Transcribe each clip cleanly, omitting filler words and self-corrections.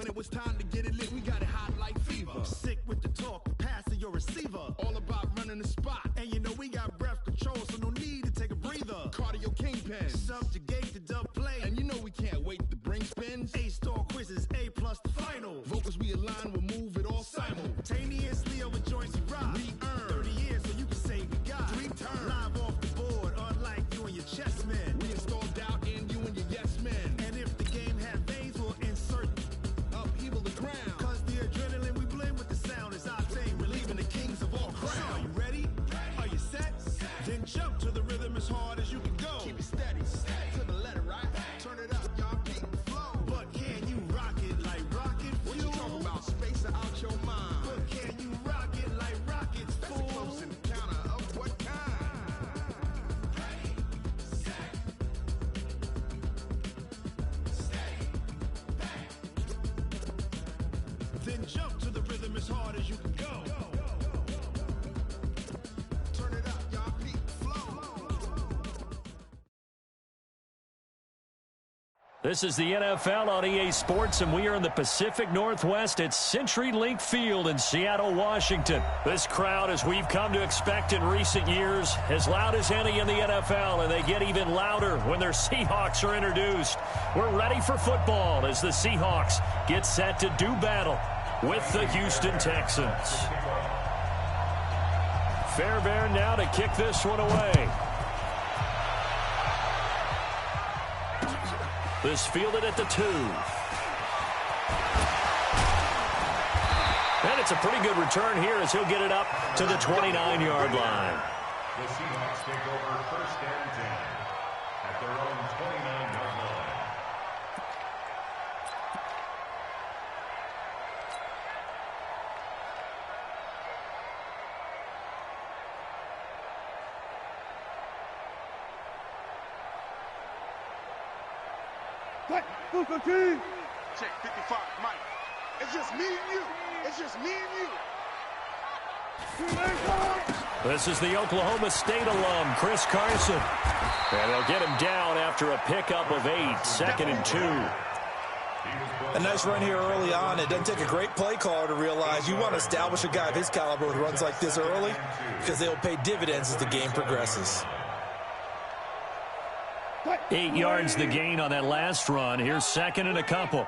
when it was time to get it lit, we got it hot like fever. Sick with the talk, passing your receiver. All about running the spot. And you know we got breath control, so no need to take a breather. Cardio kingpin, subjugate the dub play. And you know we can't wait to bring spins. A-star quizzes, A+ the final. Vocals we align, we'll move it all simultaneously over joints we rock. We earn 30 years so you can say we got 3 turns. Live off the board, unlike you and your chess men. We install doubt in you and your yes men. And if the game had veins, we'll insert upheaval the ground. Cause the adrenaline we blend with the sound is our thing. Relieving the kings of all crowns. So are you ready? Are you set? Then jump to the rhythm as hard as you can go. Keep it steady, to the letter, right? Turn it up, y'all, keep the flow. But can you rock it like rocket fuel? What you talking about? Space out your mind. But can you rock it like rockets, fool? That's a close encounter of what kind? Ready, set, steady, bang. Then jump to the rhythm as hard as you can go. Turn it up, y'all, keep the flow. This is the NFL on EA Sports, and we are in the Pacific Northwest at CenturyLink Field in Seattle, Washington. This crowd, as we've come to expect in recent years, as loud as any in the NFL, and they get even louder when their Seahawks are introduced. We're ready for football as the Seahawks get set to do battle with the Houston Texans. Fairbairn now to kick this one away. This fielded at the 2. And it's a pretty good return here as he'll get it up to the 29-yard line. The Seahawks take over 1st and 10 at their own 29-yard line. Check 55, Mike. It's just me and you. It's just me and you. This is the Oklahoma State alum, Chris Carson. And they'll get him down after a pickup of 8, 2nd and 2. A nice run here early on. It doesn't take a great play caller to realize you want to establish a guy of his caliber with runs like this early because they'll pay dividends as the game progresses. 8 yards the gain on that last run. Here's 2nd and a couple.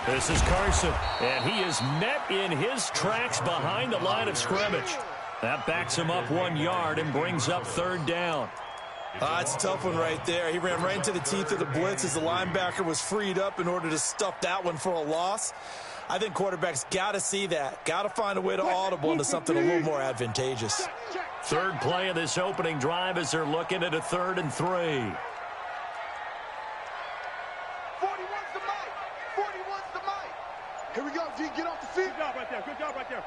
This is Carson, and he is met in his tracks behind the line of scrimmage. That backs him up 1 yard and brings up 3rd down. It's a tough one right there. He ran right into the teeth of the blitz as the linebacker was freed up in order to stuff that one for a loss. I think quarterbacks got to see that. Got to find a way to audible into something a little more advantageous. 3rd play of this opening drive as they're looking at a 3rd and 3. 41's the mic. 41's the mic. Here we go, D. Get off the field. Good job right there. Good job right there.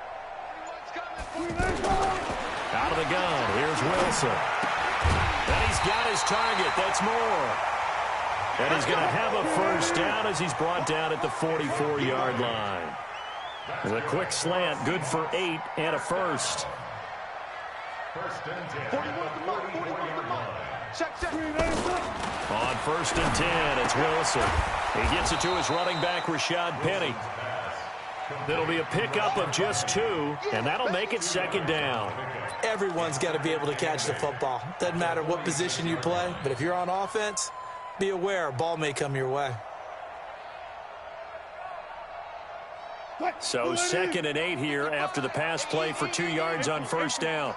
41's coming. Out of the gun. Here's Wilson. And he's got his target. That's Moore. And he's going to have a 1st down as he's brought down at the 44-yard line. With a quick slant, good for 8 and a 1st. 1st and 10. 41's the mic. 41's the mic. Check. On 1st and 10, it's Wilson. He gets it to his running back, Rashad Penny. That'll be a pickup of just 2, and that'll make it 2nd down. Everyone's got to be able to catch the football. Doesn't matter what position you play, but if you're on offense, be aware a ball may come your way. So 2nd and 8 here after the pass play for 2 yards on 1st down.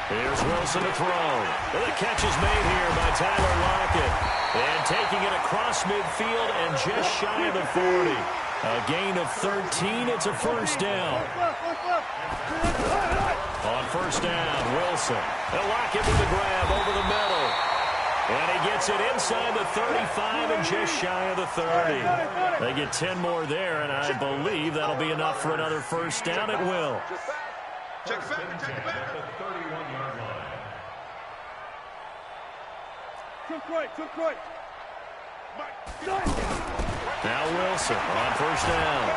Here's Wilson to throw. And the catch is made here by Tyler Lockett. And taking it across midfield and just shy of the 40. A gain of 13. It's a 1st down. On 1st down, Wilson. And Lockett with a grab over the middle. And he gets it inside the 35 and just shy of the 30. They get 10 more there, and I believe that'll be enough for another 1st down. It will. Check back. At the 31-yard line. Took right. Now Wilson on 1st down.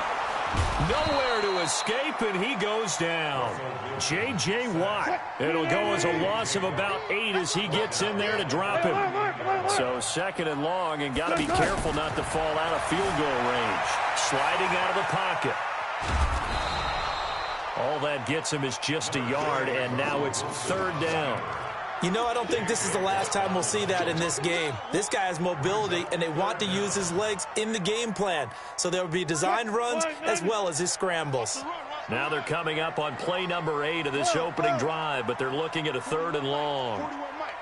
Nowhere to escape, and he goes down. J.J. Watt. It'll go as a loss of about 8 as he gets in there to drop him. So 2nd and long, and got to be careful not to fall out of field goal range. Sliding out of the pocket. All that gets him is just a yard, and now it's 3rd down. You know, I don't think this is the last time we'll see that in this game. This guy has mobility, and they want to use his legs in the game plan. So there will be designed runs as well as his scrambles. Now they're coming up on play number 8 of this opening drive, but they're looking at a 3rd and long. 41 Mike.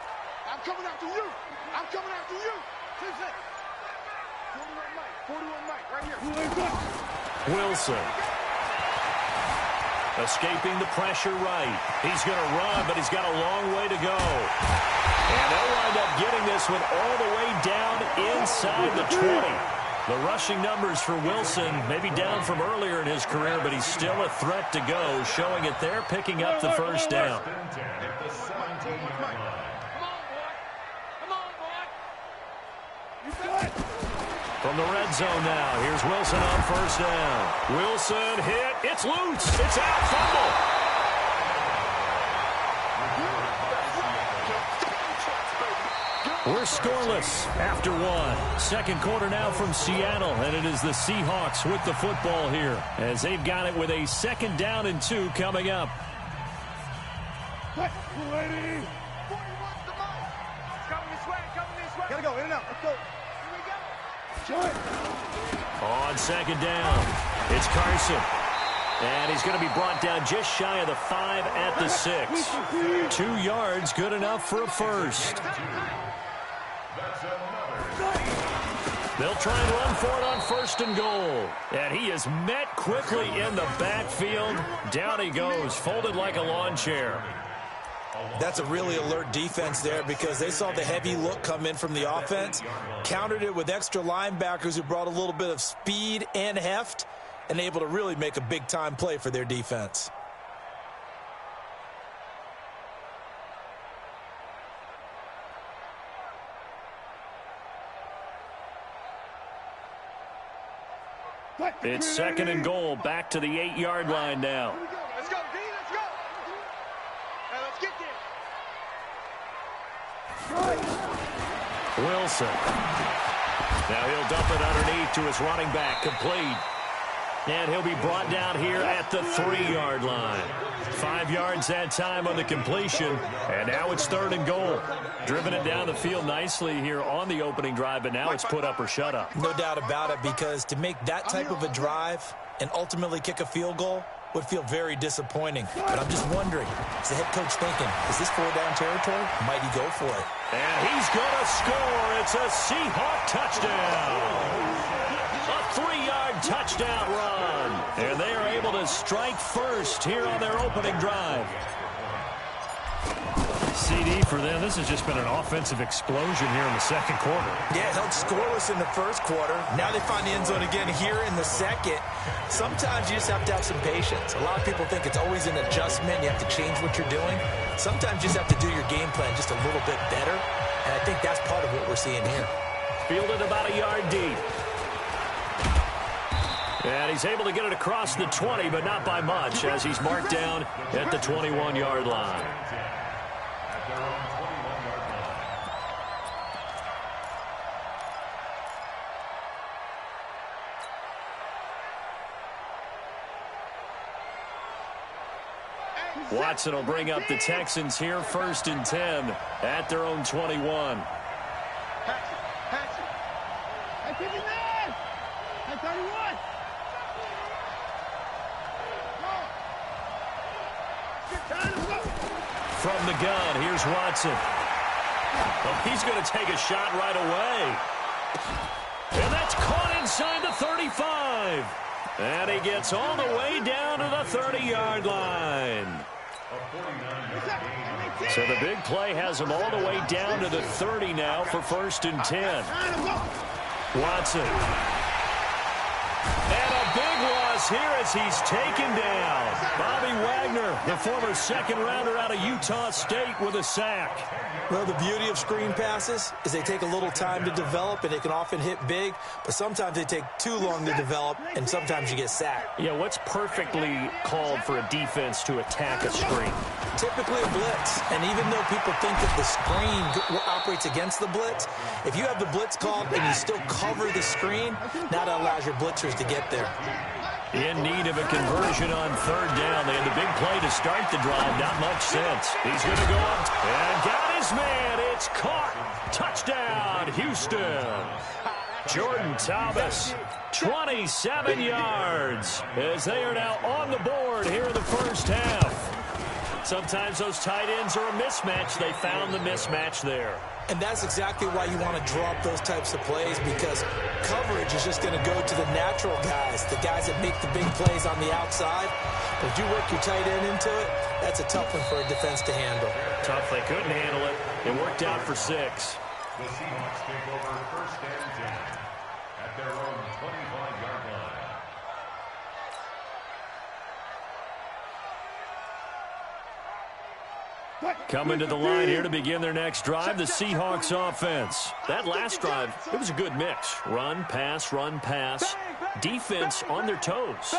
I'm coming after you. I'm coming after you. 41 Mike. 41 Mike, right here. Wilson. Escaping the pressure right. He's going to run, but he's got a long way to go. And they'll wind up getting this one all the way down inside the 20. The rushing numbers for Wilson maybe down from earlier in his career, but he's still a threat to go, showing it there, picking up the 1st down. From the red zone now, here's Wilson on 1st down. Wilson hit, it's loose, it's out, fumble. We're scoreless after 1. 2nd quarter now from Seattle, and it is the Seahawks with the football here, as they've got it with a 2nd down and 2 coming up. Gotta go, in and out. Let's go. On 2nd down, it's Carson. And he's going to be brought down just shy of the 5 at the 6. 2 yards, good enough for a 1st. They'll try and run for it on 1st and goal. And he is met quickly in the backfield. Down he goes, folded like a lawn chair. That's a really alert defense there because they saw the heavy look come in from the offense, countered it with extra linebackers who brought a little bit of speed and heft, and able to really make a big-time play for their defense. It's 2nd and goal, back to the 8-yard line now. Let's go, D, let's go. Now let's get there. Wilson. Now he'll dump it underneath to his running back, complete. And he'll be brought down here at the 3-yard line. 5 yards that time on the completion, and now it's 3rd and goal. Driven it down the field nicely here on the opening drive, but now it's put up or shut up. No doubt about it, because to make that type of a drive and ultimately kick a field goal would feel very disappointing. But I'm just wondering, is the head coach thinking, is this 4-down territory? Might he go for it? And he's going to score. It's a Seahawk touchdown. A 3-yard touchdown run. And they are able to strike first here on their opening drive. CD for them. This has just been an offensive explosion here in the 2nd quarter. Yeah, held scoreless in the 1st quarter. Now they find the end zone again here in the 2nd. Sometimes you just have to have some patience. A lot of people think it's always an adjustment. You have to change what you're doing. Sometimes you just have to do your game plan just a little bit better. And I think that's part of what we're seeing here. Fielded about a yard deep. And he's able to get it across the 20, but not by much, as he's marked down at the 21-yard line. Watson will bring up the Texans here, 1st and 10 at their own 21. Hey, keep it there! Hey, 31! From the gun, here's Watson. Oh, he's going to take a shot right away. And that's caught inside the 35. And he gets all the way down to the 30-yard line. So the big play has him all the way down to the 30 now for 1st and 10. Watson. And a big one loss here as he's taken down. Bobby Wagner, the former second-rounder out of Utah State, with a sack. Well, the beauty of screen passes is they take a little time to develop, and they can often hit big, but sometimes they take too long to develop, and sometimes you get sacked. Yeah, what's perfectly called for a defense to attack a screen? Typically a blitz, and even though people think that the screen operates against the blitz, if you have the blitz called and you still cover the screen, now that allows your blitzers to get there. In need of a conversion on third down. They had the big play to start the drive. Not much sense. He's going to go up and got his man. It's caught. Touchdown, Houston. Jordan Thomas, 27 yards, as they are now on the board here in the first half. Sometimes those tight ends are a mismatch. They found the mismatch there. And that's exactly why you want to draw up those types of plays, because coverage is just going to go to the natural guys, the guys that make the big plays on the outside. But if you work your tight end into it, that's a tough one for a defense to handle. Tough. They couldn't handle it. It worked out for 6. The Seahawks take over first and 10 at their own 25-yard line. Coming to the line here to begin their next drive, the Seahawks offense. That last drive, it was a good mix. Run, pass, defense on their toes.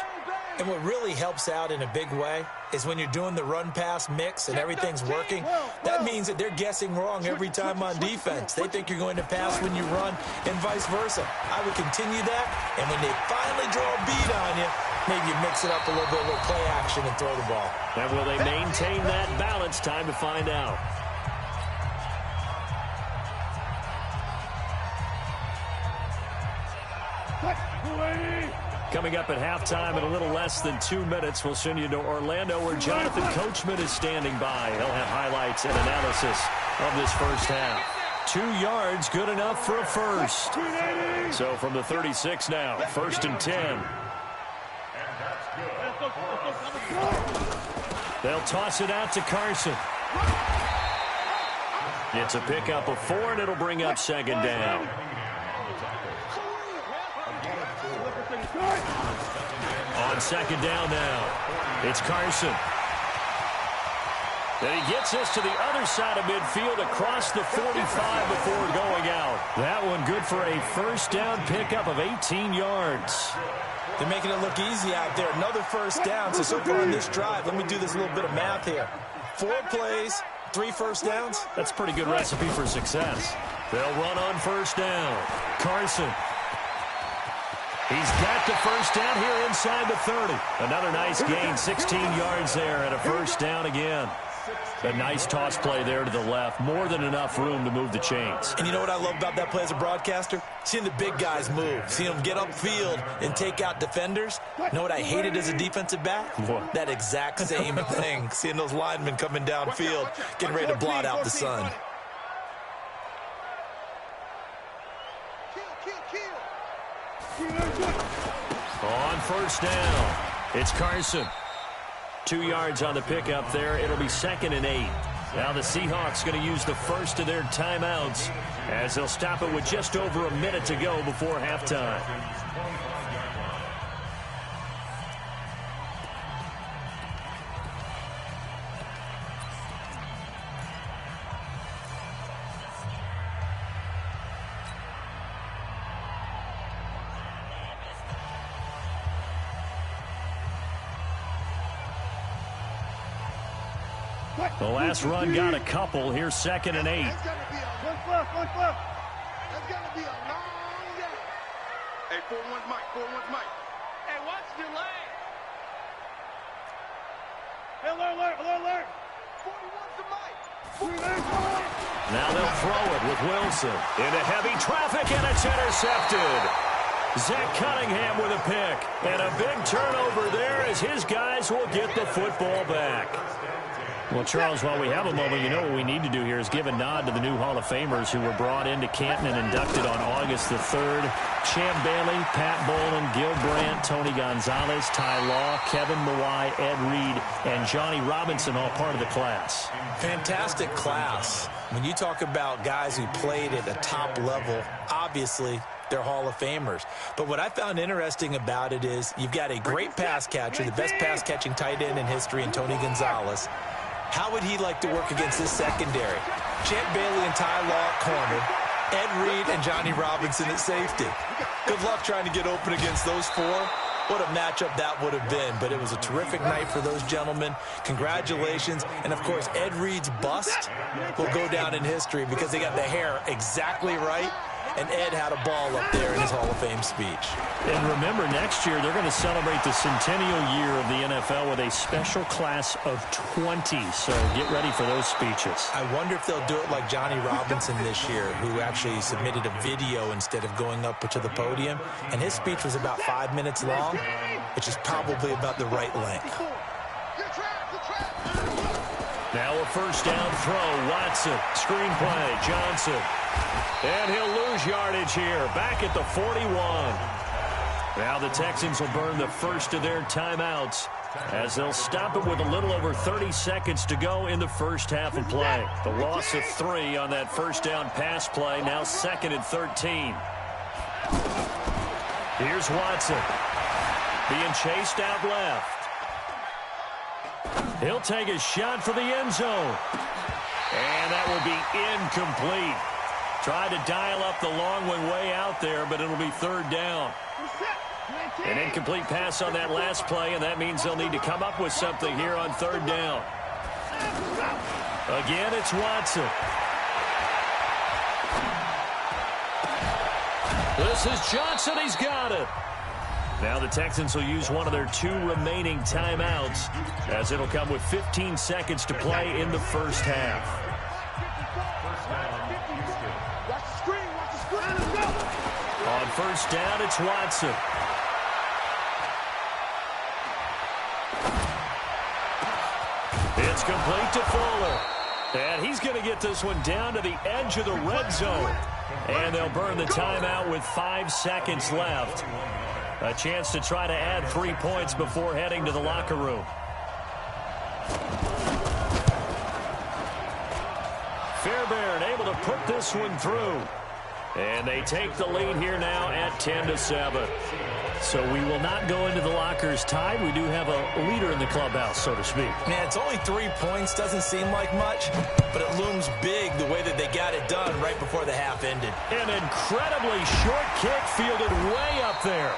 And what really helps out in a big way is when you're doing the run-pass mix and everything's working, that means that they're guessing wrong every time on defense. They think you're going to pass when you run and vice versa. I would continue that, and when they finally draw a beat on you, maybe you mix it up a little bit, a little play action, and throw the ball. And will they maintain that balance? Time to find out. Coming up at halftime in a little less than 2 minutes, we'll send you to Orlando where Jonathan Coachman is standing by. He'll have highlights and analysis of this first half. 2 yards, good enough for a first. So from the 36 now, 1st and 10. They'll toss it out to Carson. It's a pickup of 4, and it'll bring up 2nd down. On 2nd down now, it's Carson. Then he gets us to the other side of midfield across the 45 before going out. That one good for a first down pickup of 18 yards. They're making it look easy out there. Another first down. So far in this drive, let me do this little bit of math here. 4 plays, 3 first downs. That's a pretty good recipe for success. They'll run on first down. Carson. He's got the first down here inside the 30. Another nice gain, 16 yards there, and a first down again. A nice toss play there to the left. More than enough room to move the chains. And you know what I love about that play as a broadcaster? Seeing the big guys move. Seeing them get upfield and take out defenders. You know what I hated as a defensive back? What? That exact same thing. Seeing those linemen coming downfield, getting ready to blot out the sun. On first down, it's Carson. 2 yards on the pickup there. It'll be 2nd and 8. Now the Seahawks going to use the first of their timeouts as they'll stop it with just over a minute to go before halftime. The last run got a couple. Here's 2nd and 8. That's gonna be a long day. Hey, 4-1's Mike. 4-1's Mike. Hey, watch the lane. Hey, alert. 41's the Mike. Now they'll throw it with Wilson. Into heavy traffic, and it's intercepted. Zach Cunningham with a pick. And a big turnover there as his guys will get the football back. Well, Charles, while we have a moment, you know what we need to do here is give a nod to the new Hall of Famers who were brought into Canton and inducted on August the 3rd. Champ Bailey, Pat Bowlen, Gil Brandt, Tony Gonzalez, Ty Law, Kevin Mawai, Ed Reed, and Johnny Robinson, all part of the class. Fantastic class. When you talk about guys who played at the top level, obviously they're Hall of Famers. But what I found interesting about it is you've got a great pass catcher, the best pass-catching tight end in history, in Tony Gonzalez. How would he like to work against his secondary? Champ Bailey and Ty Law at corner, Ed Reed and Johnny Robinson at safety. Good luck trying to get open against those four. What a matchup that would have been, but it was a terrific night for those gentlemen. Congratulations. And, of course, Ed Reed's bust will go down in history because they got the hair exactly right, and Ed had a ball up there in his Hall of Fame speech. And remember, next year they're going to celebrate the centennial year of the NFL with a special class of 20, so get ready for those speeches. I wonder if they'll do it like Johnny Robinson this year, who actually submitted a video instead of going up to the podium, and his speech was about 5 minutes long, which is probably about the right length. Now a first down throw. Watson, screenplay, Johnson. And he'll lose yardage here, back at the 41. Now the Texans will burn the first of their timeouts as they'll stop it with a little over 30 seconds to go in the first half of play. The loss of 3 on that first down pass play, now 2nd and 13. Here's Watson, being chased out left. He'll take a shot for the end zone. And that will be incomplete. Tried to dial up the long one way out there, but it'll be 3rd down. An incomplete pass on that last play, and that means they'll need to come up with something here on 3rd down. Again, it's Watson. This is Johnson. He's got it. Now the Texans will use one of their 2 remaining timeouts, as it'll come with 15 seconds to play in the first half. On first down, it's Watson. It's complete to Fuller. And he's going to get this one down to the edge of the red zone. And they'll burn the timeout with 5 seconds left. A chance to try to add 3 points before heading to the locker room. Fairbairn able to put this one through. And they take the lead here now at 10-7. So we will not go into the lockers tied. We do have a leader in the clubhouse, so to speak. Man, it's only 3 points. Doesn't seem like much, but it looms big the way that they got it done right before the half ended. An incredibly short kick fielded way up there.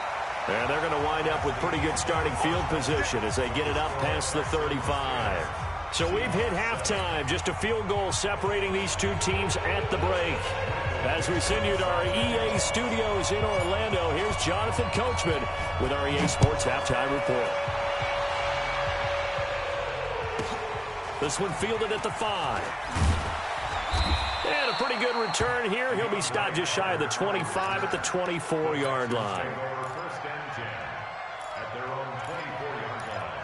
And they're going to wind up with pretty good starting field position as they get it up past the 35. So we've hit halftime. Just a field goal separating these 2 teams at the break. As we send you to our EA studios in Orlando, here's Jonathan Coachman with our EA Sports Halftime Report. This one fielded at the 5. And a pretty good return here. He'll be stopped just shy of the 25 at the 24-yard line. First and 10 at their own 24-yard line.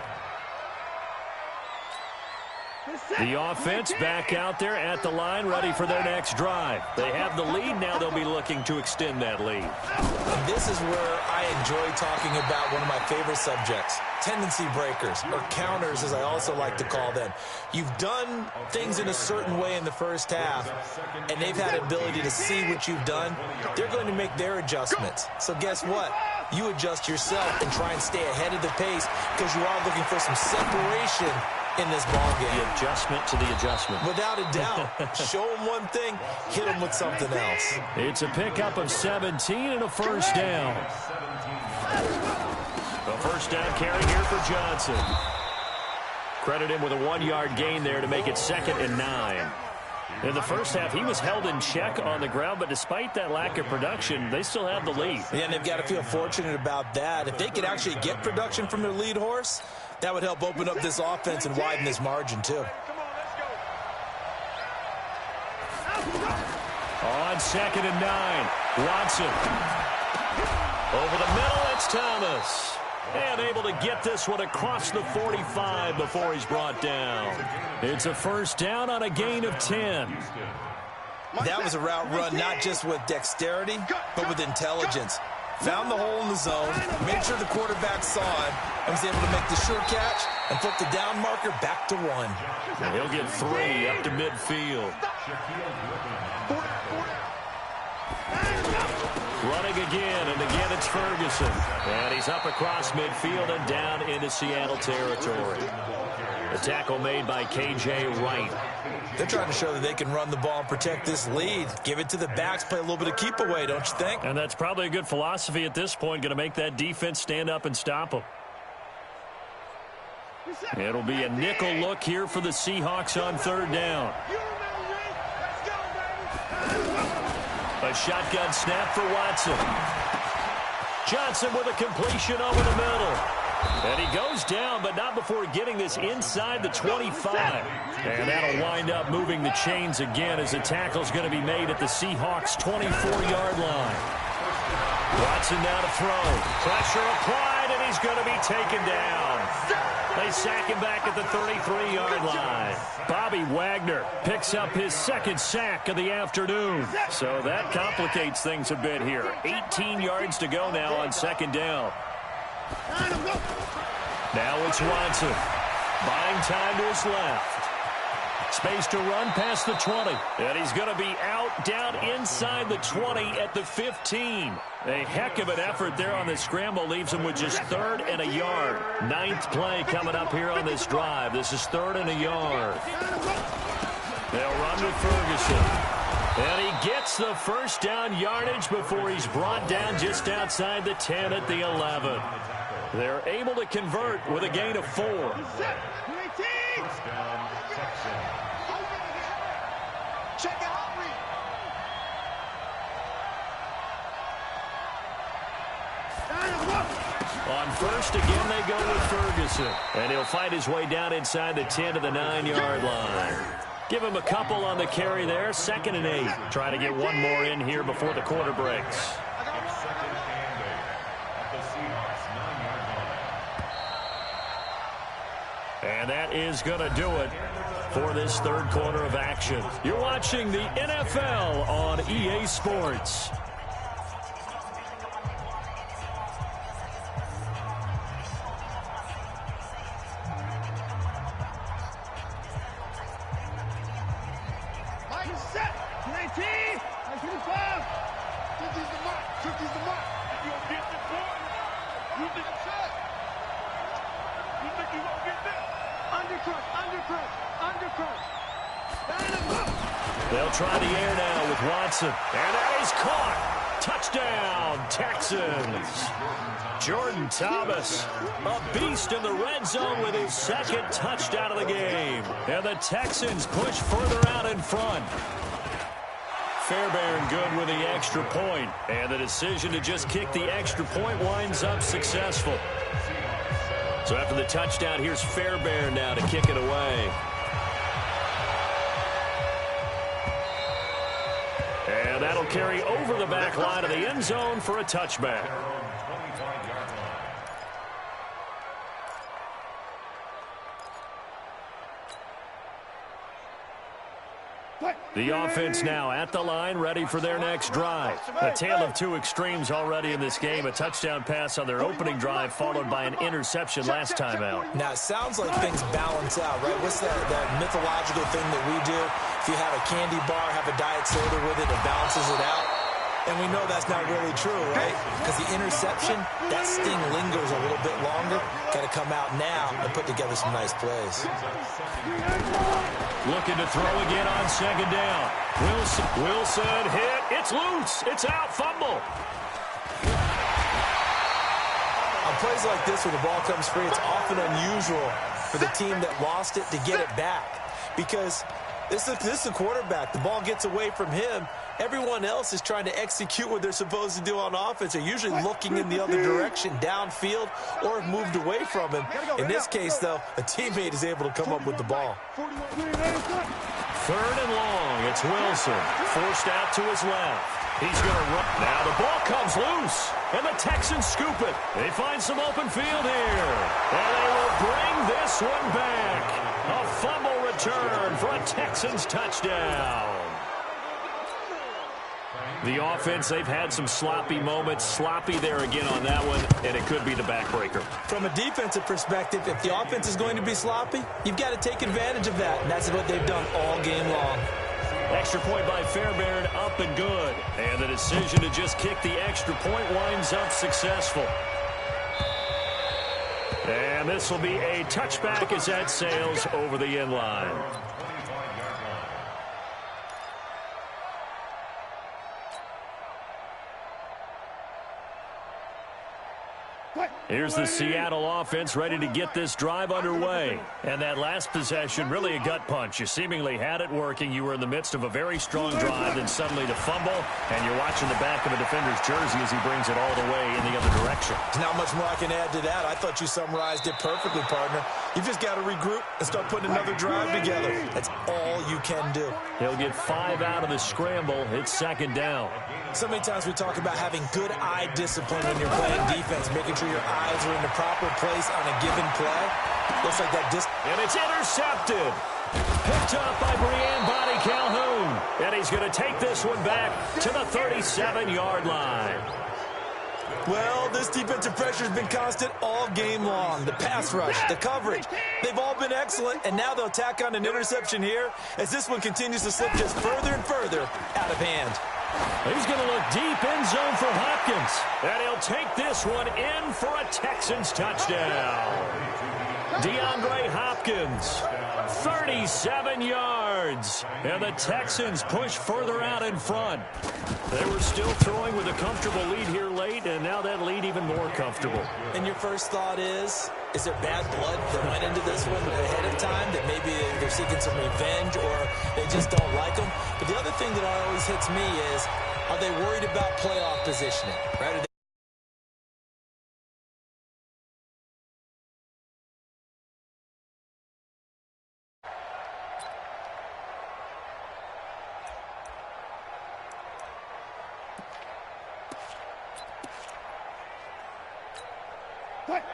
The offense back out there at the line, ready for their next drive. They have the lead. Now they'll be looking to extend that lead. And this is where I enjoy talking about one of my favorite subjects, tendency breakers, or counters, as I also like to call them. You've done things in a certain way in the first half, and they've had the ability to see what you've done. They're going to make their adjustments. So guess what? You adjust yourself and try and stay ahead of the pace because you are looking for some separation in this ball game. The adjustment to the adjustment. Without a doubt. Show them one thing, hit them with something else. It's a pickup of 17 and a first down. A first down carry here for Johnson. Credit him with a 1-yard gain there to make it 2nd and 9. In the first half, he was held in check on the ground, but despite that lack of production, they still have the lead. Yeah, and they've got to feel fortunate about that. If they could actually get production from their lead horse, that would help open up this offense and widen this margin, too. On 2nd and 9, Watson. Over the middle, it's Thomas. And able to get this one across the 45 before he's brought down. It's a first down on a gain of 10. That was a route run not just with dexterity, but with intelligence. Found the hole in the zone, made sure the quarterback saw it, and was able to make the sure catch and flip the down marker back to 1. And he'll get 3 up to midfield. Running again, and again it's Ferguson. And he's up across midfield and down into Seattle territory. The tackle made by K.J. Wright. They're trying to show that they can run the ball and protect this lead. Give it to the backs, play a little bit of keep away, don't you think? And that's probably a good philosophy at this point, going to make that defense stand up and stop them. It'll be a nickel look here for the Seahawks on third down. A shotgun snap for Watson. Johnson with a completion over the middle. And he goes down, but not before getting this inside the 25. And that'll wind up moving the chains again as the tackle's going to be made at the Seahawks' 24-yard line. Watson now to throw. Pressure applied, and he's going to be taken down. They sack him back at the 33-yard line. Bobby Wagner picks up his second sack of the afternoon. So that complicates things a bit here. 18 yards to go now on second down. Now it's Watson. Buying time to his left. Space to run past the 20. And he's going to be out down inside the 20 at the 15. A heck of an effort there on the scramble. Leaves him with just third and a yard. Ninth play coming up here on this drive. This is third and a yard. They'll run with Ferguson. And he gets the first down yardage before he's brought down just outside the 10 at the 11. They're able to convert with a gain of 4. On first, again, they go with Ferguson. And he'll fight his way down inside the 10 to the 9-yard line. Give him a couple on the carry there. 2nd and 8. Try to get one more in here before the quarter breaks. And that is going to do it for this third quarter of action. You're watching the NFL on EA Sports. They'll try the air now with Watson. And that is caught. Touchdown, Texans. Jordan Thomas, a beast in the red zone with his second touchdown of the game. And the Texans push further out in front. Fairbairn good with the extra point. And the decision to just kick the extra point winds up successful. So after the touchdown, here's Fairbairn now to kick it away. And that'll carry over the back line of the end zone for a touchback. The offense now at the line, ready for their next drive. A tale of two extremes already in this game. A touchdown pass on their opening drive, followed by an interception last time out. Now, it sounds like things balance out, right? What's that mythological thing that we do? If you have a candy bar, have a diet soda with it, it balances it out. And we know that's not really true, right? Because the interception, that sting lingers a little bit longer. Got to come out now and put together some nice plays. Looking to throw again on second down. Wilson hit. It's loose. It's out. Fumble. On plays like this where the ball comes free, it's often unusual for the team that lost it to get it back. Because this is a quarterback. The ball gets away from him. Everyone else is trying to execute what they're supposed to do on offense. They're usually looking in the other direction, downfield, or have moved away from him. In this case, though, a teammate is able to come up with the ball. 3rd and long. It's Wilson. Forced out to his left. He's going to run. Now the ball comes loose, and the Texans scoop it. They find some open field here, and they will bring this one back. A fumble return for a Texans touchdown. The offense, they've had some sloppy moments. Sloppy there again on that one, and it could be the backbreaker. From a defensive perspective, if the offense is going to be sloppy, you've got to take advantage of that, and that's what they've done all game long. Extra point by Fairbairn, up and good. And the decision to just kick the extra point winds up successful. And this will be a touchback as that sails over the end line. Here's the Seattle offense ready to get this drive underway. And that last possession, really a gut punch. You seemingly had it working. You were in the midst of a very strong drive, then suddenly to fumble, and you're watching the back of a defender's jersey as he brings it all the way in the other direction. There's not much more I can add to that. I thought you summarized it perfectly, partner. You've just got to regroup and start putting another drive together. That's all you can do. He'll get 5 out of the scramble. It's second down. So many times we talk about having good eye discipline when you're playing defense, making sure your eyes are in the proper place on a given play. Looks like that and it's intercepted. Picked up by Brianne Bonnie Calhoun. And he's going to take this one back to the 37-yard line. Well, this defensive pressure has been constant all game long. The pass rush, the coverage, they've all been excellent, and now they'll tack on an interception here as this one continues to slip just further and further out of hand. He's going to look deep end zone for Hopkins, and he'll take this one in for a Texans touchdown. DeAndre Hopkins, 37 yards, and the Texans push further out in front. They were still throwing with a comfortable lead here late, and now that lead even more comfortable. And your first thought is there bad blood that went into this one ahead of time, that maybe they're seeking some revenge or they just don't like them? But the other thing that always hits me is, are they worried about playoff positioning, right?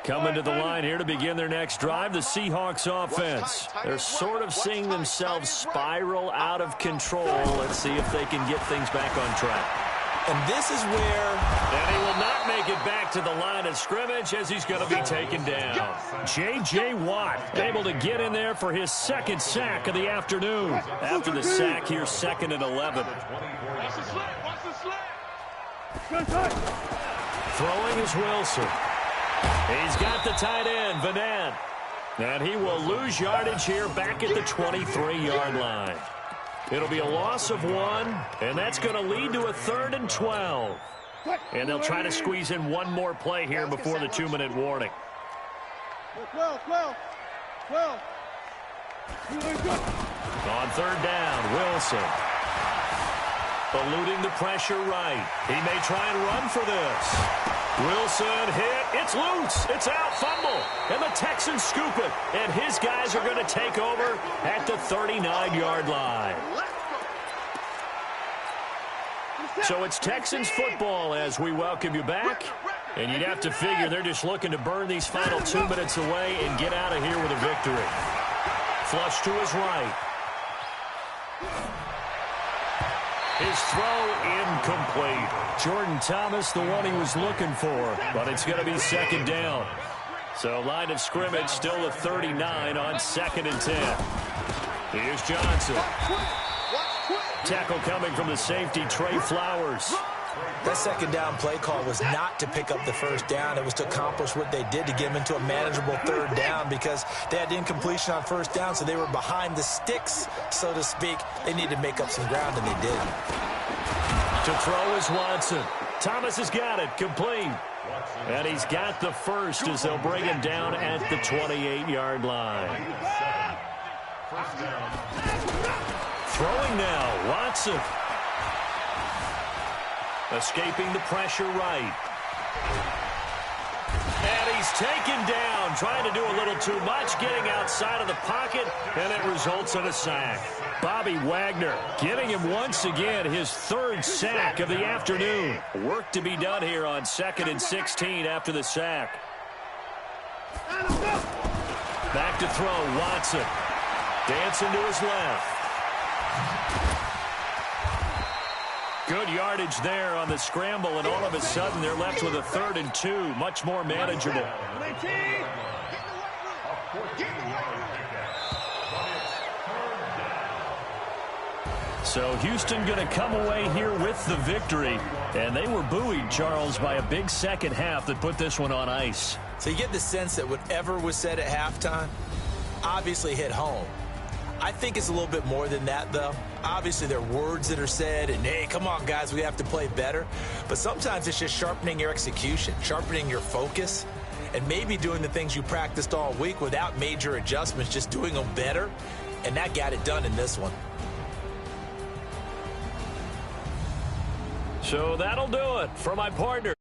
Coming to the line here to begin their next drive, the Seahawks offense. They're sort of seeing themselves spiral out of control. Let's see if they can get things back on track. And this is where... And he will not make it back to the line of scrimmage as he's going to be taken down. J.J. Watt able to get in there for his second sack of the afternoon. After the sack, here's 2nd and 11. Throwing is Wilson. He's got the tight end, Vanette. And he will lose yardage here back at the 23-yard line. It'll be a loss of 1, and that's going to lead to a 3rd and 12. And they'll try to squeeze in one more play here before the 2-minute warning. 12. On 3rd down, Wilson. Eluding the pressure right. He may try and run for this. Wilson hit. It's loose. It's out. Fumble. And the Texans scoop it. And his guys are going to take over at the 39-yard line. So it's Texans football as we welcome you back. And you'd have to figure they're just looking to burn these final 2 minutes away and get out of here with a victory. Flush to his right. His throw incomplete. Jordan Thomas, the one he was looking for, but it's going to be 2nd down. So line of scrimmage still a 39 on 2nd and 10. Here's Johnson. Tackle coming from the safety, Trey Flowers. That 2nd down play call was not to pick up the 1st down. It was to accomplish what they did to get them into a manageable 3rd down because they had incompletion on 1st down, so they were behind the sticks, so to speak. They needed to make up some ground, and they did. To throw is Watson. Thomas has got it, complete. And he's got the first as they'll bring him down at the 28-yard line. Throwing now, Watson. Escaping the pressure right. And he's taken down, trying to do a little too much, getting outside of the pocket, and it results in a sack. Bobby Wagner getting him once again his 3rd sack of the afternoon. Work to be done here on 2nd and 16 after the sack. Back to throw, Watson. Dancing to his left. Good yardage there on the scramble, and all of a sudden they're left with a 3rd and 2, much more manageable. So Houston going to come away here with the victory. And they were buoyed, Charles, by a big second half that put this one on ice. So you get the sense that whatever was said at halftime obviously hit home. I think it's a little bit more than that, though. Obviously, there are words that are said, and, hey, come on, guys, we have to play better. But sometimes it's just sharpening your execution, sharpening your focus, and maybe doing the things you practiced all week without major adjustments, just doing them better. And that got it done in this one. So that'll do it for my partner.